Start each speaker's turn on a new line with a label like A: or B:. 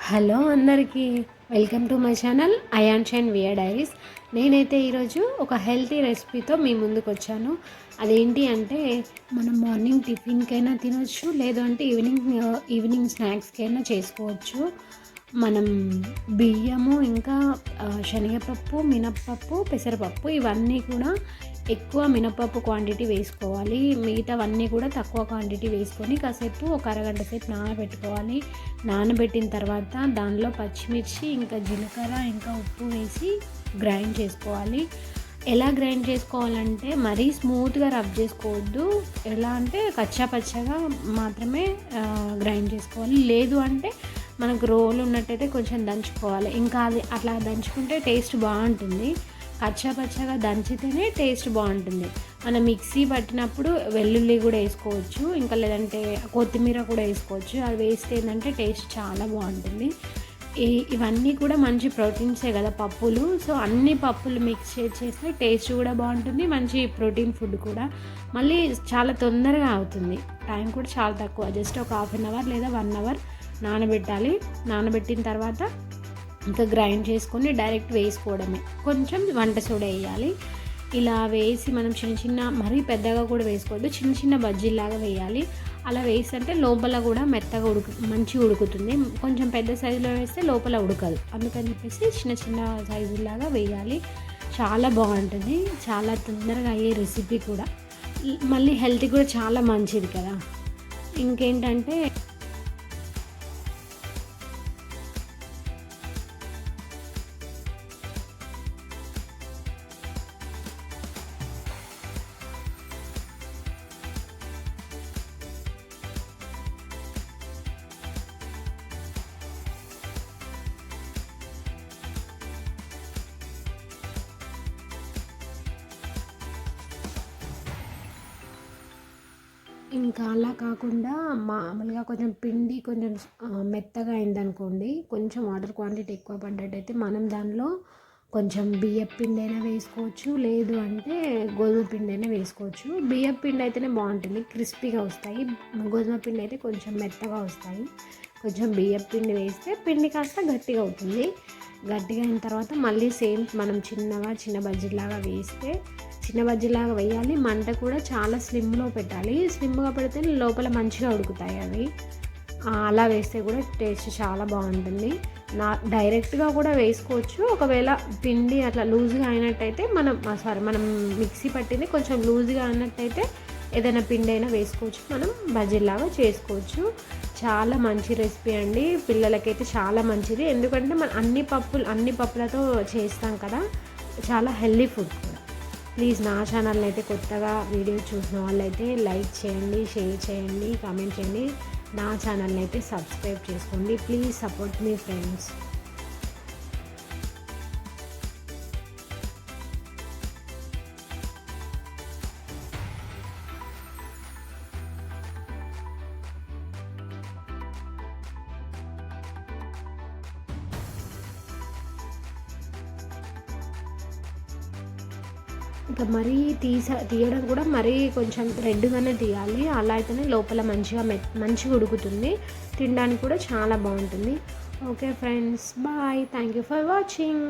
A: Hello అందరికీ welcome to my channel Ayaan Shine Wear Diaries. నేనైతే ఈరోజు ఒక హెల్తీ రెసిపీతో మీ ముందుకు వచ్చాను. అదేంటి అంటే మనం మార్నింగ్ టిఫిన్కైనా తినొచ్చు, లేదు అంటే ఈవినింగ్ స్నాక్స్కైనా చేసుకోవచ్చు. మనం బియ్యము ఇంకా శనగపప్పు, మినప్పప్పు, పెసరపప్పు ఇవన్నీ కూడా ఎక్కువ మినపప్పు క్వాంటిటీ వేసుకోవాలి. మిగతావన్నీ కూడా తక్కువ క్వాంటిటీ వేసుకొని కాసేపు ఒక అరగంట సేపు నానబెట్టుకోవాలి. నానబెట్టిన తర్వాత దానిలో పచ్చిమిర్చి ఇంకా జీలకర్ర ఇంకా ఉప్పు వేసి గ్రైండ్ చేసుకోవాలి. ఎలా గ్రైండ్ చేసుకోవాలంటే మరీ స్మూత్గా రబ్ చేసుకోవద్దు. ఎలా అంటే కచ్చా పచ్చగా మాత్రమే గ్రైండ్ చేసుకోవాలి. లేదు అంటే మనకు రోల్ ఉన్నట్టయితే కొంచెం దంచుకోవాలి. ఇంకా అది అట్లా దంచుకుంటే టేస్ట్ బాగుంటుంది. కచ్చా పచ్చగా దంచితేనే టేస్ట్ బాగుంటుంది. మనం మిక్సీ పట్టినప్పుడు వెల్లుల్లి కూడా వేసుకోవచ్చు, ఇంకా లేదంటే కొత్తిమీర కూడా వేసుకోవచ్చు. అది వేస్తే ఏంటంటే టేస్ట్ చాలా బాగుంటుంది. ఇవన్నీ కూడా మంచి ప్రోటీన్సే కదా పప్పులు. సో అన్ని పప్పులు మిక్స్ చేస్తే టేస్ట్ కూడా బాగుంటుంది, మంచి ప్రోటీన్ ఫుడ్ కూడా. మళ్ళీ చాలా తొందరగా అవుతుంది, టైం కూడా చాలా తక్కువ. జస్ట్ ఒక హాఫ్ అన్ అవర్ లేదా 1 అవర్ నానబెట్టాలి. నానబెట్టిన తర్వాత ఇంకా గ్రైండ్ చేసుకొని డైరెక్ట్ వేసుకోవడమే. కొంచెం వంట సోడా వేయాలి. ఇలా వేసి మనం చిన్న మరీ పెద్దగా కూడా వేసుకోవద్దు, చిన్న బజ్జీలాగా వేయాలి. అలా వేస్తుంటే లోపల కూడా మెత్తగా మంచిగా ఉడుకుతుంది. కొంచెం పెద్ద సైజులో వేస్తే లోపల ఉడకదు, అందుకని చెప్పేసి చిన్న సైజులాగా వేయాలి. చాలా బాగుంటుంది, చాలా తొందరగా అయ్యే రెసిపీ కూడా, మళ్ళీ హెల్త్ కూడా చాలా మంచిది కదా. ఇంకేంటంటే ఇంకా అలా కాకుండా మామూలుగా కొంచెం పిండి కొంచెం మెత్తగా అయిందనుకోండి, కొంచెం వాటర్ క్వాంటిటీ ఎక్కువ పడ్డట్టయితే మనం దానిలో కొంచెం బియ్యపు పిండి అయినా వేసుకోవచ్చు, లేదు అంటే గోధుమ పిండి అయినా వేసుకోవచ్చు. బియ్యపు పిండి అయితేనే బాగుంటుంది, క్రిస్పీగా వస్తాయి. గోధుమ పిండి అయితే కొంచెం మెత్తగా వస్తాయి. కొంచెం బియ్యపు పిండి వేస్తే పిండి కాస్త గట్టిగా అవుతుంది. గట్టిగా అయిన తర్వాత మళ్ళీ సేమ్ మనం చిన్న బజ్జీలాగా వేస్తే చిన్న బజ్జీలాగా వేయాలి. మంట కూడా చాలా స్లిమ్లో పెట్టాలి. స్లిమ్గా పెడితే లోపల మంచిగా ఉడుకుతాయి అవి. అలా వేస్తే కూడా టేస్ట్ చాలా బాగుంటుంది. డైరెక్ట్గా కూడా వేసుకోవచ్చు. ఒకవేళ పిండి అట్లా లూజ్గా అయినట్టయితే మనం మిక్సీ పట్టింది కొంచెం లూజ్గా అయినట్టయితే ఏదైనా పిండి అయినా వేసుకోవచ్చు, మనం బజ్జీలాగా చేసుకోవచ్చు. చాలా మంచి రెసిపీ అండి, పిల్లలకైతే చాలా మంచిది. ఎందుకంటే మనం అన్ని పప్పులతో చేస్తాం కదా, చాలా హెల్దీ ఫుడ్ కూడా. ప్లీజ్ నా ఛానల్ని అయితే కొత్తగా వీడియో చూసిన వాళ్ళైతే లైక్ చేయండి, షేర్ చేయండి, కామెంట్ చేయండి. నా ఛానల్ని అయితే సబ్స్క్రైబ్ చేసుకోండి. Please support me friends. ఇంకా మరీ తీయడం కూడా మరీ కొంచెం రెడ్గానే తీయాలి. అలా అయితేనే లోపల మంచిగా ఉడుకుతుంది, తినడానికి కూడా చాలా బాగుంటుంది. Okay friends, bye, thank you for watching.